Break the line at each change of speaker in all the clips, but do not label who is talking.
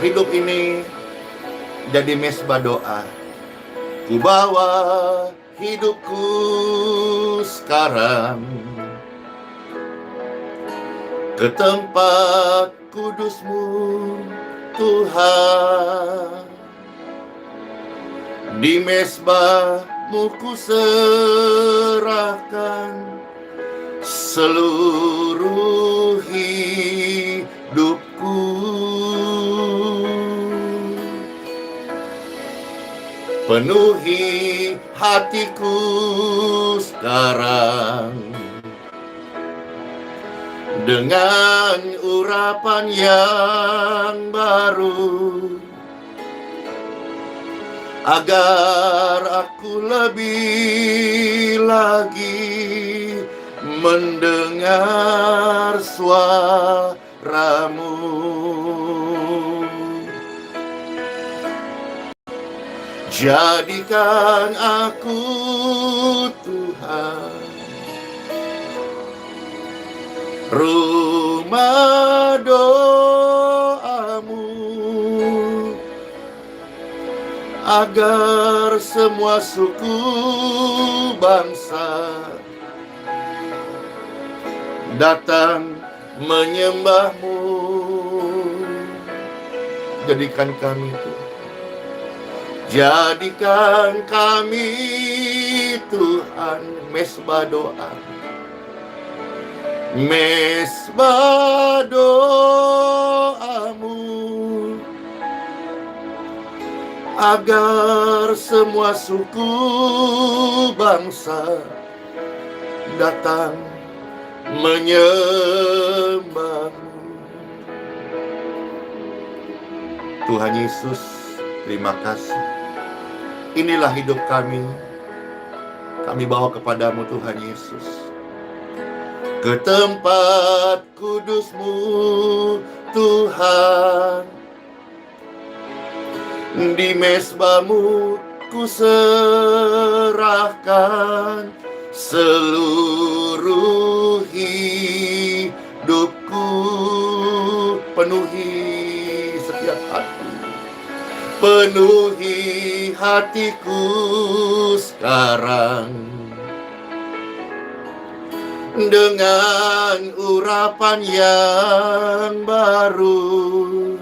hidup ini jadi mesbah doa. Ku bawa hidupku sekarang ke tempat kudus-Mu, Tuhan. Di mesbah-Mu ku serahkan seluruh hidupku. Penuhi hatiku sekarang dengan urapan yang baru, agar aku lebih lagi mendengar suara-Mu. Jadikan aku, Tuhan, rumah doa-Mu, agar semua suku bangsa datang menyembah-Mu. Jadikan kami, Tuhan. Jadikan kami, Tuhan, mesbah doa. Mesbah doa-Mu, agar semua suku bangsa datang menyembah-Mu. Tuhan Yesus, terima kasih. Inilah hidup kami. Kami bawa kepadamu, Tuhan Yesus. Ke tempat kudus-Mu, Tuhan. Di mesbah-Mu ku serahkan seluruh hidupku. Penuhi setiap hati, penuhi hatiku sekarang dengan urapan yang baru,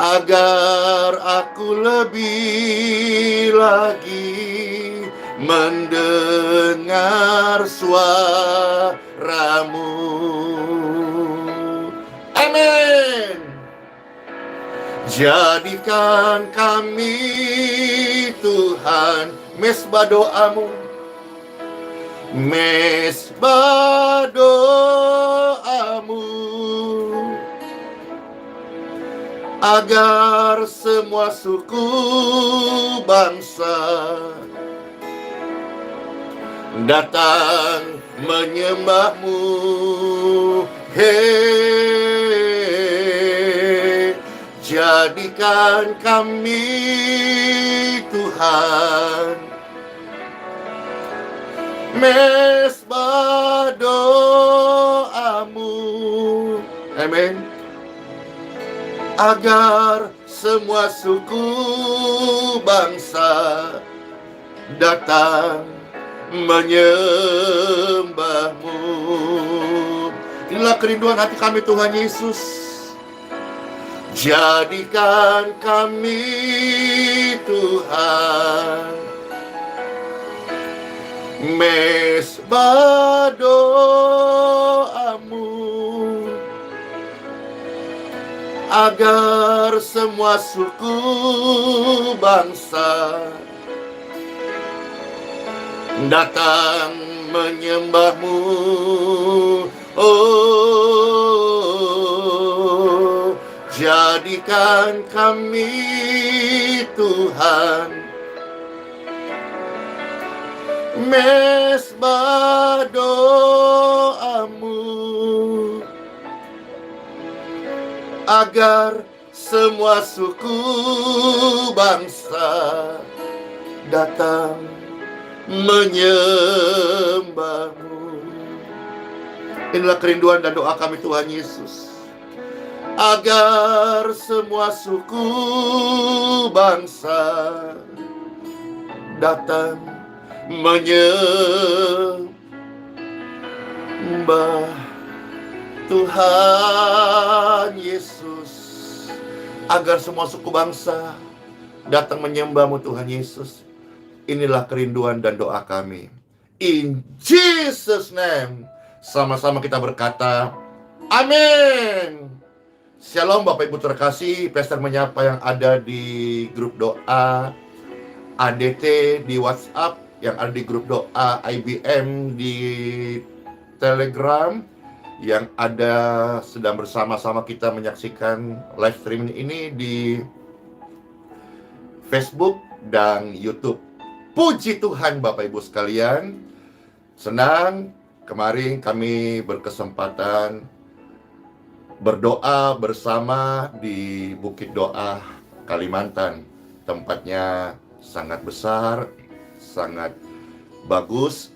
agar aku lebih lagi mendengar suara-Mu. Amin. Jadikan kami, Tuhan, mesbah doa-Mu, mesbah doa-Mu, agar semua suku bangsa datang menyembah-Mu. Jadikan kami, Tuhan, mesbah doa-Mu. Amin. Agar semua suku bangsa datang menyembah-Mu. Inilah kerinduan hati kami, Tuhan Yesus. Jadikan kami, Tuhan, mesbah doa-Mu, agar semua suku bangsa datang menyembah-Mu. Oh, jadikan kami, Tuhan, mesbah doa-Mu, agar semua suku bangsa datang menyembah-Mu. Inilah kerinduan dan doa kami, Tuhan Yesus. agar semua suku bangsa datang menyembah Tuhan Yesus. Agar semua suku bangsa datang menyembah-Mu Tuhan Yesus. Inilah kerinduan dan doa kami. In Jesus name. Sama-sama kita berkata, amin. Shalom Bapak Ibu terkasih. Pastor menyapa yang ada di grup doa ADT di WhatsApp, yang ada di grup doa IBM di Telegram, yang ada sedang bersama-sama kita menyaksikan live streaming ini di Facebook dan YouTube. Puji Tuhan Bapak Ibu sekalian. Senang kemarin kami berkesempatan berdoa bersama di Bukit Doa Kalimantan. Tempatnya sangat besar, sangat bagus.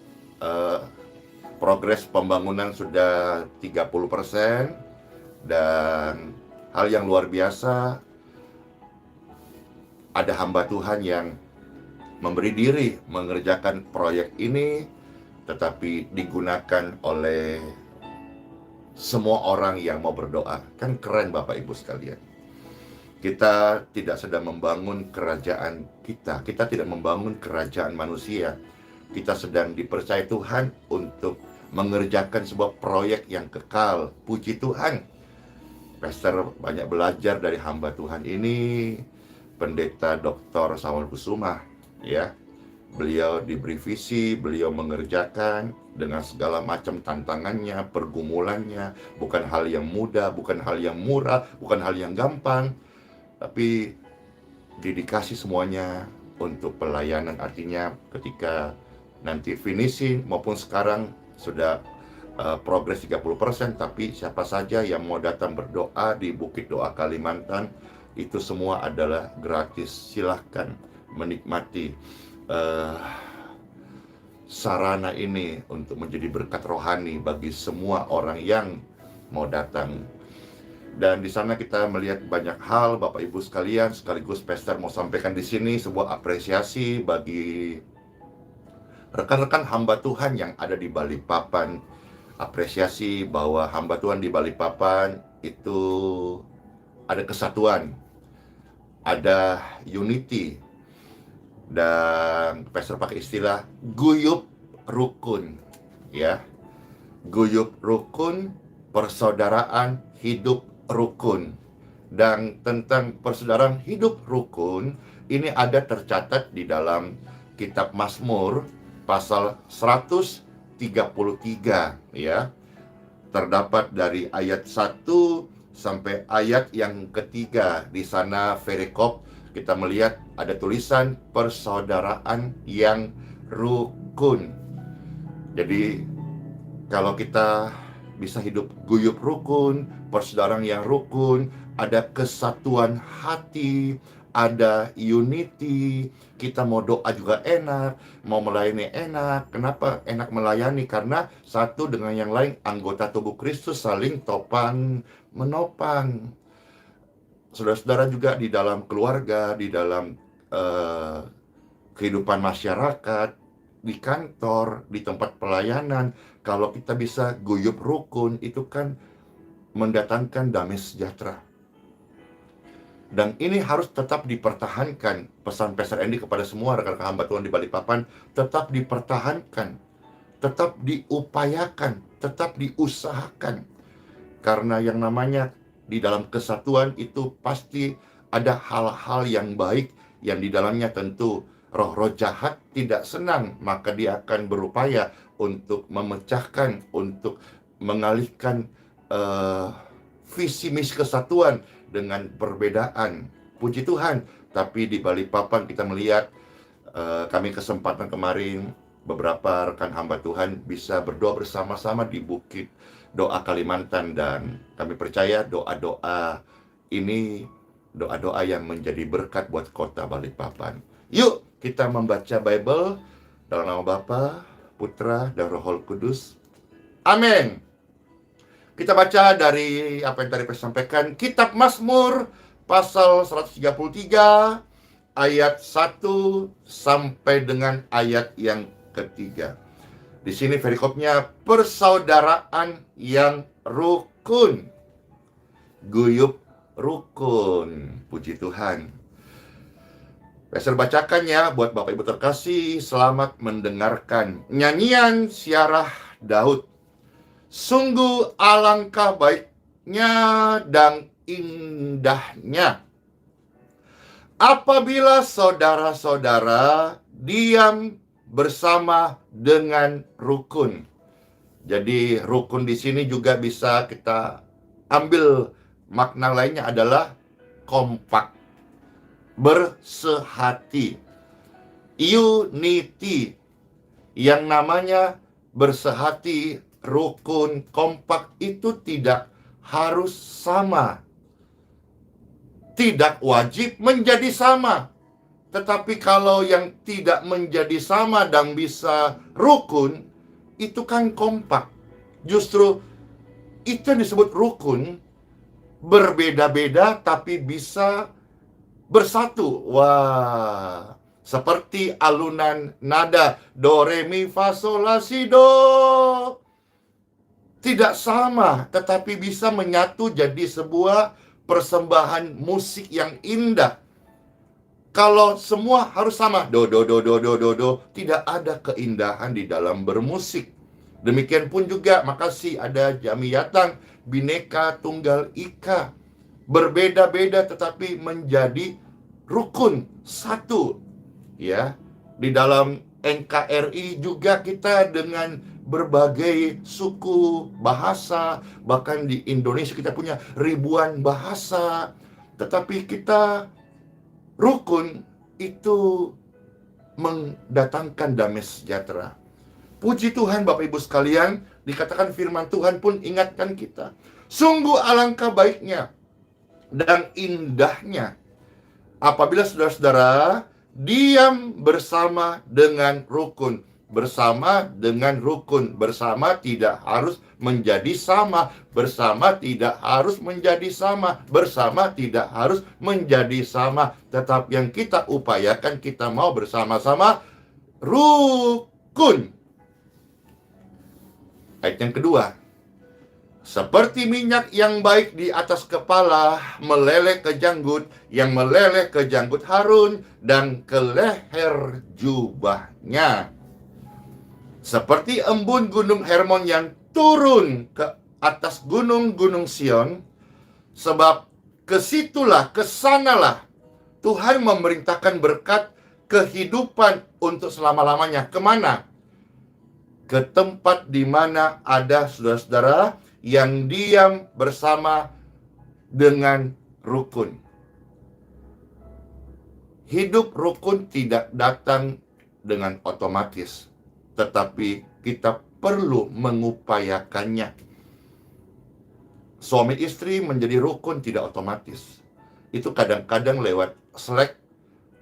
Progres pembangunan sudah 30%. Dan hal yang luar biasa, ada hamba Tuhan yang memberi diri mengerjakan proyek ini, tetapi digunakan oleh semua orang yang mau berdoa. Kan keren Bapak Ibu sekalian. Kita tidak sedang membangun kerajaan kita tidak membangun kerajaan manusia. Kita sedang dipercaya Tuhan untuk mengerjakan sebuah proyek yang kekal. Puji Tuhan. Pastor banyak belajar dari hamba Tuhan ini, Pendeta Dr. Samuel Kusuma, ya. Beliau diberi visi, beliau mengerjakan dengan segala macam tantangannya, pergumulannya. Bukan hal yang mudah, bukan hal yang murah, bukan hal yang gampang, tapi dedikasi semuanya untuk pelayanan. Artinya ketika nanti finishing maupun sekarang sudah progres 30%, tapi siapa saja yang mau datang berdoa di Bukit Doa Kalimantan, itu semua adalah gratis. Silahkan menikmati sarana ini untuk menjadi berkat rohani bagi semua orang yang mau datang. Dan di sana kita melihat banyak hal Bapak Ibu sekalian. Sekaligus Pastor mau sampaikan di sini sebuah apresiasi bagi rekan-rekan hamba Tuhan yang ada di Balikpapan. Apresiasi bahwa hamba Tuhan di Balikpapan itu ada kesatuan, ada unity, dan Pastor pakai istilah guyup rukun, ya. Guyup rukun, persaudaraan hidup rukun. Dan tentang persaudaraan hidup rukun ini ada tercatat di dalam kitab Mazmur pasal 133, ya. Terdapat dari ayat 1 sampai ayat yang ketiga. Di sana perikop kita melihat ada tulisan persaudaraan yang rukun. Jadi kalau kita bisa hidup guyup rukun, persaudaraan yang rukun, ada kesatuan hati, ada unity, kita mau doa juga enak, mau melayani enak. Kenapa enak melayani? Karena satu dengan yang lain, anggota tubuh Kristus saling topang menopang. Saudara-saudara juga di dalam keluarga, di dalam kehidupan masyarakat, di kantor, di tempat pelayanan, kalau kita bisa guyup rukun, itu kan mendatangkan damai sejahtera. Dan ini harus tetap dipertahankan. Pesan Pastor Andy kepada semua rekan-rekan hamba Tuhan di Balikpapan, tetap dipertahankan, tetap diupayakan, tetap diusahakan. Karena yang namanya di dalam kesatuan itu pasti ada hal-hal yang baik, yang di dalamnya tentu roh-roh jahat tidak senang, maka dia akan berupaya untuk memecahkan, untuk mengalihkan visi misi kesatuan dengan perbedaan. Puji Tuhan. Tapi di Balikpapan kita melihat, kami kesempatan kemarin beberapa rekan hamba Tuhan bisa berdoa bersama-sama di Bukit Doa Kalimantan, dan kami percaya doa-doa ini doa-doa yang menjadi berkat buat kota Balikpapan. Yuk kita membaca Bible dalam nama Bapa, Putra, dan Roh Kudus. Amin. Kita baca dari apa yang tadi saya sampaikan, Kitab Mazmur pasal 133 ayat 1 sampai dengan ayat yang ketiga. Di sini perikopnya persaudaraan yang rukun. Guyup rukun. Puji Tuhan. Saya bacakan ya buat Bapak Ibu terkasih, selamat mendengarkan. Nyanyian Syarah Daud. Sungguh alangkah baiknya dan indahnya apabila saudara-saudara diam bersama dengan rukun. Jadi rukun di sini juga bisa kita ambil makna lainnya adalah kompak, bersehati, unity. Yang namanya bersehati, rukun, kompak itu tidak harus sama. Tidak wajib menjadi sama. Tetapi kalau yang tidak menjadi sama dan bisa rukun, itu kan kompak. Justru itu yang disebut rukun. Berbeda-beda tapi bisa bersatu. Wah, seperti alunan nada do, re, mi, fa, sol, la, si, do. Tidak sama, tetapi bisa menyatu jadi sebuah persembahan musik yang indah. Kalau semua harus sama, do, do, do, do, do, do, do, tidak ada keindahan di dalam bermusik. Demikian pun juga, makasih ada Jamiyatan Bhinneka Tunggal Ika. Berbeda-beda tetapi menjadi rukun satu. Ya, di dalam NKRI juga kita dengan berbagai suku, bahasa, bahkan di Indonesia kita punya ribuan bahasa. Tetapi kita rukun itu mendatangkan damai sejahtera. Puji Tuhan Bapak Ibu sekalian, dikatakan firman Tuhan pun ingatkan kita. Sungguh alangkah baiknya dan indahnya apabila saudara-saudara diam bersama dengan rukun. Bersama dengan rukun. Bersama tidak harus menjadi sama. Bersama tidak harus menjadi sama. Bersama tidak harus menjadi sama. Tetapi yang kita upayakan, kita mau bersama-sama rukun. Ayat yang kedua. Seperti minyak yang baik di atas kepala, meleleh ke janggut, yang meleleh ke janggut Harun, dan ke leher jubahnya. Seperti embun gunung Hermon yang turun ke atas gunung-gunung Sion, sebab kesitulah, kesanalah Tuhan memerintahkan berkat kehidupan untuk selama-lamanya. Kemana? Ke tempat di mana ada saudara-saudara yang diam bersama dengan rukun. Hidup rukun tidak datang dengan otomatis, tetapi kita perlu mengupayakannya. Suami istri menjadi rukun tidak otomatis. Itu kadang-kadang lewat selek,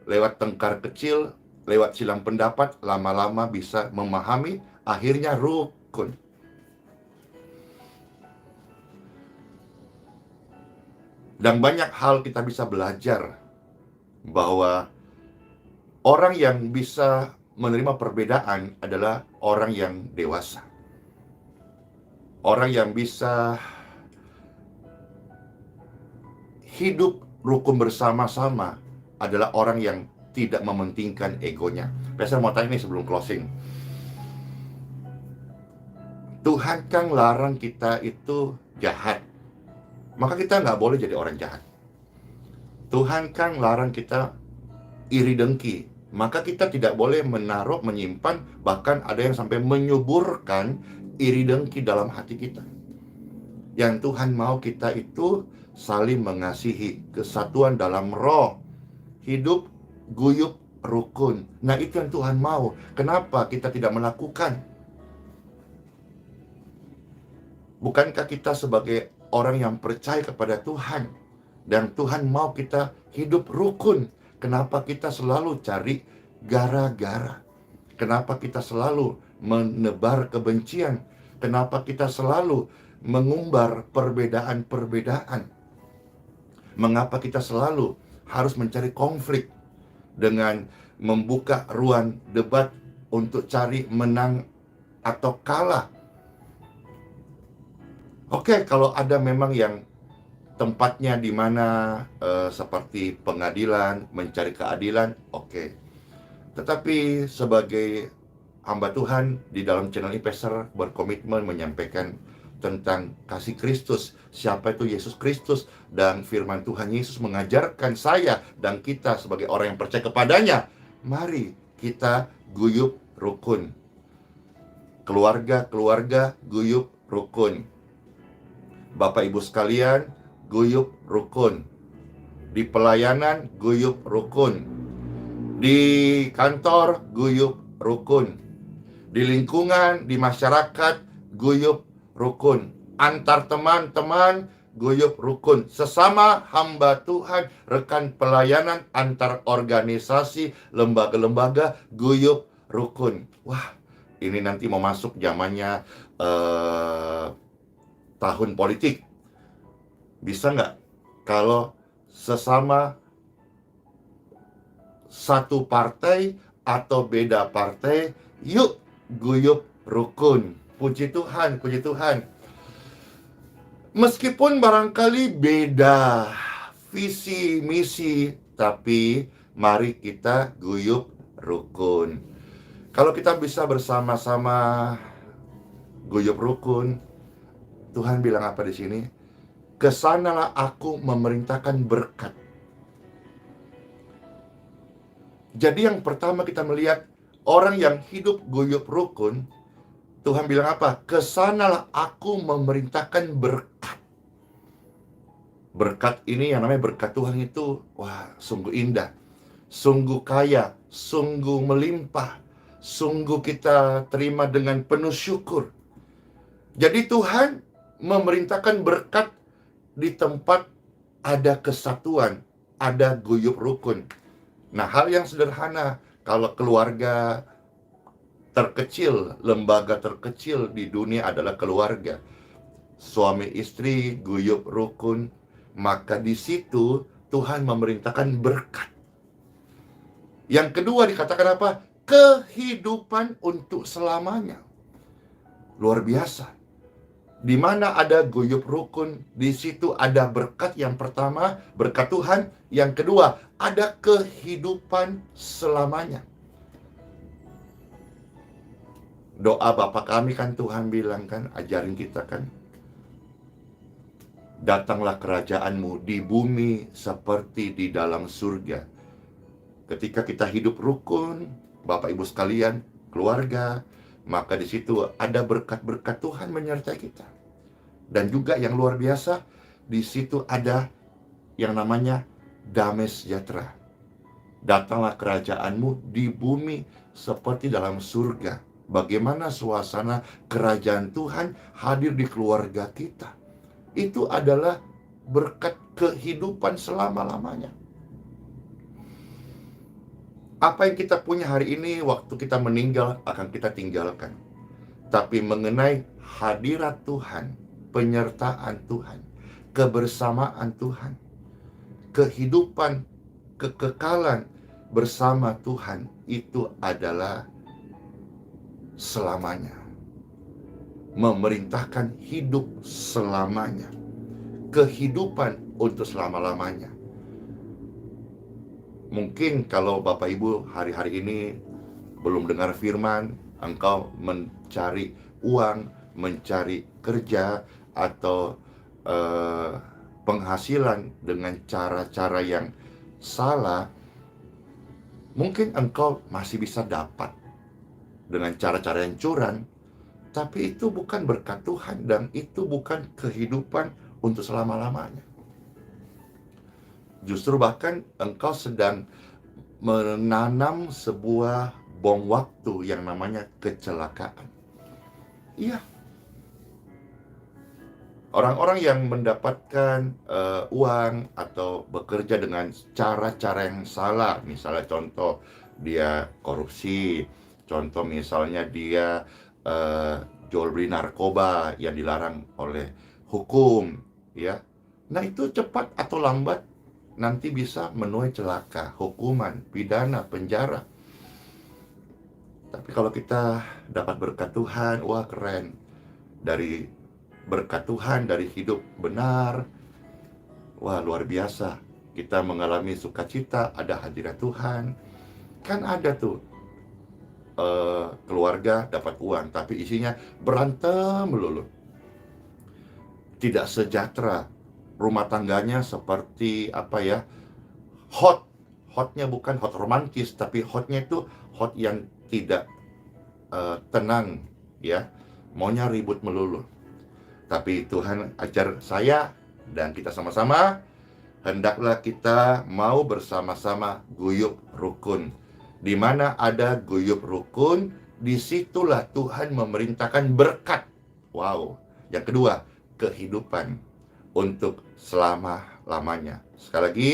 lewat tengkar kecil, lewat silang pendapat, lama-lama bisa memahami, akhirnya rukun. Dan banyak hal kita bisa belajar bahwa orang yang bisa menerima perbedaan adalah orang yang dewasa. Orang yang bisa hidup rukun bersama-sama adalah orang yang tidak mementingkan egonya. Saya mau tanya ini sebelum closing. Tuhan kan larang kita itu jahat. Maka kita nggak boleh jadi orang jahat. Tuhan kan larang kita iri dengki. Maka kita tidak boleh menaruh, menyimpan, bahkan ada yang sampai menyuburkan iri dengki dalam hati kita. Yang Tuhan mau kita itu saling mengasihi, kesatuan dalam roh, hidup guyup rukun. Nah, itu yang Tuhan mau. Kenapa kita tidak melakukan? Bukankah kita sebagai orang yang percaya kepada Tuhan dan Tuhan mau kita hidup rukun? Kenapa kita selalu cari gara-gara? Kenapa kita selalu menebar kebencian? Kenapa kita selalu mengumbar perbedaan-perbedaan? Mengapa kita selalu harus mencari konflik dengan membuka ruang debat untuk cari menang atau kalah? Oke, kalau ada memang yang tempatnya di mana seperti pengadilan, mencari keadilan, oke. Tetapi sebagai hamba Tuhan di dalam channel Investor berkomitmen menyampaikan tentang kasih Kristus, siapa itu Yesus Kristus, dan firman Tuhan Yesus mengajarkan saya dan kita sebagai orang yang percaya kepadanya, mari kita guyup rukun. Keluarga-keluarga guyup rukun. Bapak Ibu sekalian, guyup rukun. Di pelayanan, guyup rukun. Di kantor, guyup rukun. Di lingkungan, di masyarakat, guyup rukun. Antar teman-teman, guyup rukun. Sesama hamba Tuhan, rekan pelayanan, antar organisasi, lembaga-lembaga, guyup rukun. Wah, ini nanti mau masuk zamannya tahun politik. Bisa nggak kalau sesama satu partai atau beda partai, yuk guyup rukun. Puji Tuhan, puji Tuhan. Meskipun barangkali beda visi misi, tapi mari kita guyup rukun. Kalau kita bisa bersama-sama guyup rukun, Tuhan bilang apa di sini? Kesanalah aku memerintahkan berkat. Jadi yang pertama kita melihat orang yang hidup guyup rukun, Tuhan bilang apa? Kesanalah aku memerintahkan berkat. Berkat ini yang namanya berkat Tuhan itu, wah, sungguh indah, sungguh kaya, sungguh melimpah, sungguh kita terima dengan penuh syukur. Jadi Tuhan memerintahkan berkat di tempat ada kesatuan, ada guyup rukun. Nah, hal yang sederhana, kalau keluarga terkecil, lembaga terkecil di dunia adalah keluarga. Suami istri guyup rukun, maka di situ Tuhan memerintahkan berkat. Yang kedua dikatakan apa? Kehidupan untuk selamanya. Luar biasa. Di mana ada guyup rukun, di situ ada berkat. Yang pertama, berkat Tuhan. Yang kedua, ada kehidupan selamanya. Doa Bapa kami kan Tuhan bilang kan, ajarin kita kan, datanglah kerajaan-Mu di bumi seperti di dalam surga. Ketika kita hidup rukun, Bapak Ibu sekalian, keluarga, maka di situ ada berkat-berkat Tuhan menyertai kita. Dan juga yang luar biasa, di situ ada yang namanya damai sejahtera. Datanglah kerajaan-Mu di bumi seperti dalam surga. Bagaimana suasana kerajaan Tuhan hadir di keluarga kita. Itu adalah berkat kehidupan selama-lamanya. Apa yang kita punya hari ini, waktu kita meninggal akan kita tinggalkan. Tapi mengenai hadirat Tuhan, penyertaan Tuhan, kebersamaan Tuhan, kehidupan, kekekalan bersama Tuhan, itu adalah selamanya. Memerintahkan hidup selamanya. Kehidupan untuk selama-lamanya. Mungkin kalau Bapak Ibu hari-hari ini belum dengar firman, engkau mencari uang, mencari kerja, atau penghasilan dengan cara-cara yang salah, mungkin engkau masih bisa dapat dengan cara-cara yang curang, tapi itu bukan berkat Tuhan dan itu bukan kehidupan untuk selama-lamanya. Justru bahkan engkau sedang menanam sebuah bom waktu yang namanya kecelakaan. Iya. Orang-orang yang mendapatkan uang atau bekerja dengan cara-cara yang salah, misalnya contoh dia korupsi, contoh misalnya dia jual beli narkoba yang dilarang oleh hukum, ya. Nah, itu cepat atau lambat nanti bisa menuai celaka, hukuman, pidana, penjara. Tapi kalau kita dapat berkat Tuhan, wah keren. Dari berkat Tuhan, dari hidup benar, wah luar biasa. Kita mengalami sukacita, ada hadirat Tuhan. Kan ada tuh keluarga dapat uang, tapi isinya berantem melulu. Tidak sejahtera. Rumah tangganya seperti apa ya? Hotnya bukan hot romantis, tapi hotnya itu hot yang tidak tenang, ya. Maunya ribut melulu. Tapi Tuhan ajar saya dan kita sama-sama, hendaklah kita mau bersama-sama guyub rukun. Di mana ada guyub rukun, disitulah Tuhan memerintahkan berkat. Wow. Yang kedua, kehidupan untuk selama-lamanya. Sekali lagi,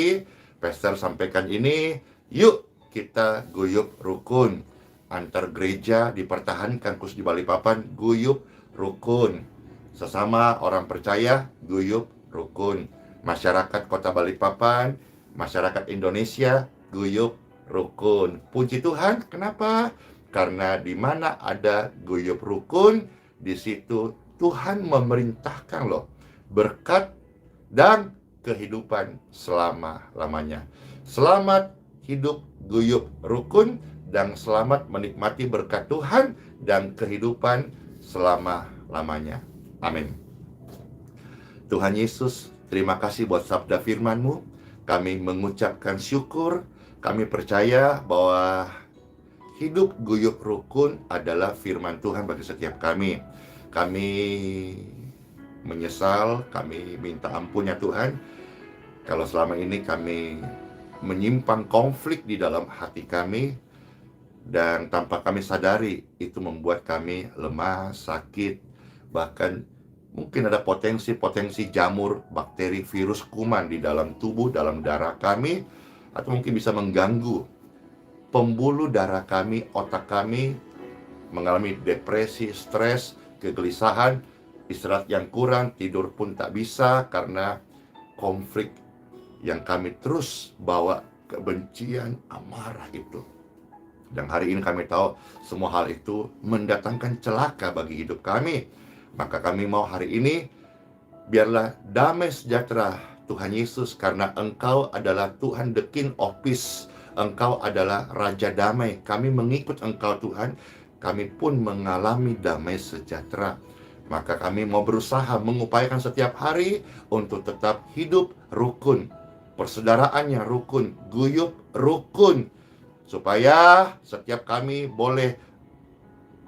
Pastor sampaikan ini, yuk kita guyub rukun. Antar gereja dipertahankan, khusus di Balikpapan, guyub rukun. Sesama orang percaya, guyub rukun. Masyarakat Kota Balikpapan, masyarakat Indonesia, guyub rukun. Puji Tuhan, kenapa? Karena di mana ada guyub rukun, di situ Tuhan memerintahkan loh berkat dan kehidupan selama-lamanya. Selamat hidup guyub rukun dan selamat menikmati berkat Tuhan dan kehidupan selama-lamanya. Amin. Tuhan Yesus, terima kasih buat sabda firman-Mu. Kami mengucapkan syukur. Kami percaya bahwa hidup guyub rukun adalah firman Tuhan bagi setiap kami. Kami menyesal, kami minta ampun ya Tuhan, kalau selama ini kami menyimpang konflik di dalam hati kami, dan tanpa kami sadari itu membuat kami lemah, sakit, bahkan mungkin ada potensi jamur, bakteri, virus, kuman di dalam tubuh, dalam darah kami, atau mungkin bisa mengganggu pembuluh darah kami, otak kami, mengalami depresi, stres, kegelisahan, istirahat yang kurang, tidur pun tak bisa karena konflik yang kami terus bawa, kebencian, amarah itu. Dan hari ini kami tahu semua hal itu mendatangkan celaka bagi hidup kami. Maka kami mau hari ini, biarlah damai sejahtera Tuhan Yesus, karena Engkau adalah Tuhan the King of Peace. Engkau adalah Raja Damai. Kami mengikut Engkau Tuhan, kami pun mengalami damai sejahtera. Maka kami mau berusaha mengupayakan setiap hari untuk tetap hidup rukun, persaudaraannya rukun, guyub rukun, supaya setiap kami boleh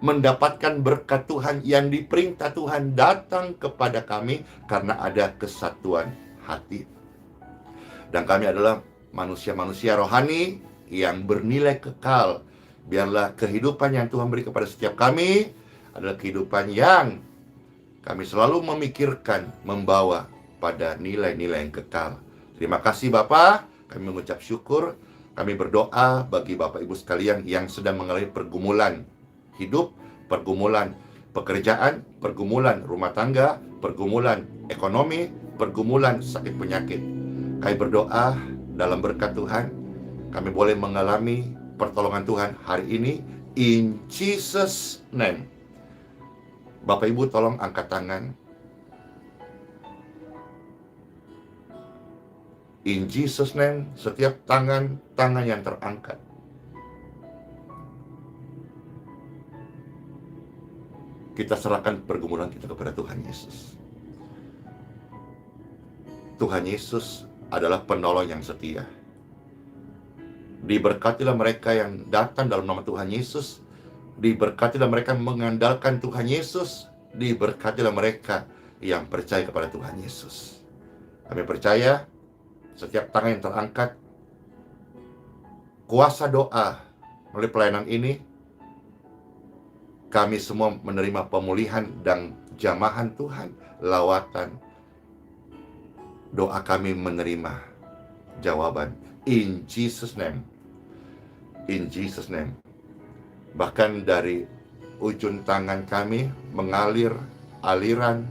mendapatkan berkat Tuhan yang diperintah Tuhan datang kepada kami karena ada kesatuan hati. Dan kami adalah manusia-manusia rohani yang bernilai kekal. Biarlah kehidupan yang Tuhan beri kepada setiap kami adalah kehidupan yang kami selalu memikirkan, membawa pada nilai-nilai yang kekal. Terima kasih Bapa, kami mengucap syukur. Kami berdoa bagi Bapak Ibu sekalian yang sedang mengalami pergumulan hidup, pergumulan pekerjaan, pergumulan rumah tangga, pergumulan ekonomi, pergumulan sakit penyakit. Kami berdoa dalam berkat Tuhan, kami boleh mengalami pertolongan Tuhan hari ini, in Jesus name. Bapak Ibu tolong angkat tangan. In Jesus name, setiap tangan yang terangkat, kita serahkan pergumulan kita kepada Tuhan Yesus. Tuhan Yesus adalah penolong yang setia. Diberkatilah mereka yang datang dalam nama Tuhan Yesus. Diberkatilah mereka yang mengandalkan Tuhan Yesus. Diberkatilah mereka yang percaya kepada Tuhan Yesus. Kami percaya setiap tangan yang terangkat, kuasa doa melalui pelayanan ini, kami semua menerima pemulihan dan jamahan Tuhan, lawatan. Doa kami menerima jawaban. In Jesus name. In Jesus name. Bahkan dari ujung tangan kami mengalir aliran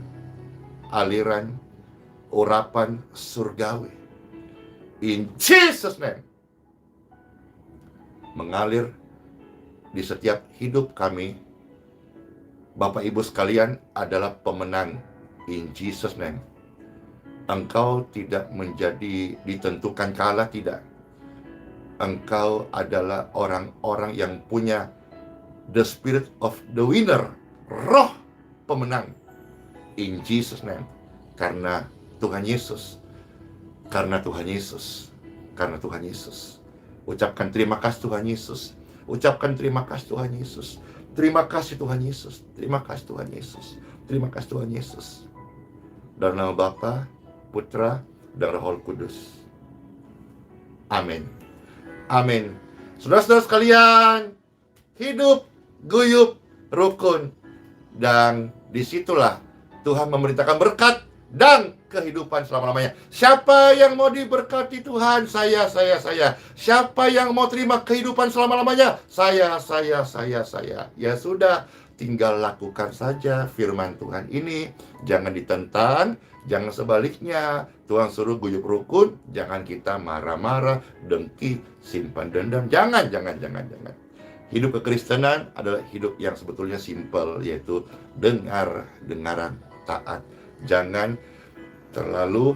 urapan surgawi. In Jesus name. Mengalir di setiap hidup kami. Bapak Ibu sekalian adalah pemenang. In Jesus name. Engkau tidak menjadi ditentukan kalah, tidak. Engkau adalah orang-orang yang punya the spirit of the winner, roh pemenang. In Jesus name. Karena Tuhan Yesus. Karena Tuhan Yesus. Karena Tuhan Yesus. Ucapkan terima kasih Tuhan Yesus. Ucapkan terima kasih Tuhan Yesus. Terima kasih Tuhan Yesus. Terima kasih Tuhan Yesus. Terima kasih Tuhan Yesus. Dalam nama Bapa, Putra, dan Roh Kudus. Amin. Amin. Saudara-saudara sekalian, hidup, guyup, rukun. Dan disitulah Tuhan memerintahkan berkat dan kehidupan selama-lamanya. Siapa yang mau diberkati Tuhan? Saya. Siapa yang mau terima kehidupan selama-lamanya? Saya. Ya sudah, tinggal lakukan saja firman Tuhan ini. Jangan ditentang, jangan sebaliknya. Tuhan suruh guyup rukun, jangan kita marah-marah, dengki, simpan dendam. Jangan. Hidup kekristenan adalah hidup yang sebetulnya simpel, yaitu dengaran, taat. Jangan terlalu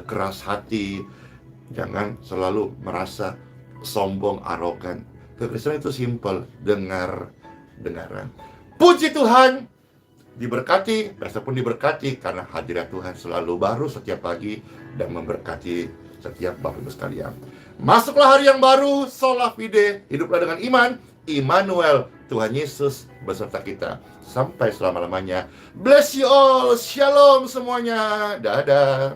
keras hati. Jangan selalu merasa sombong, arogan. Kekristenan itu simpel, dengaran. Puji Tuhan, diberkati, rasa pun diberkati karena hadirat Tuhan selalu baru setiap pagi dan memberkati setiap Bapak Ibu sekalian. Masuklah hari yang baru, sola fide, hiduplah dengan iman, Immanuel, Tuhan Yesus beserta kita sampai selama-lamanya. Bless you all, shalom semuanya, dadah.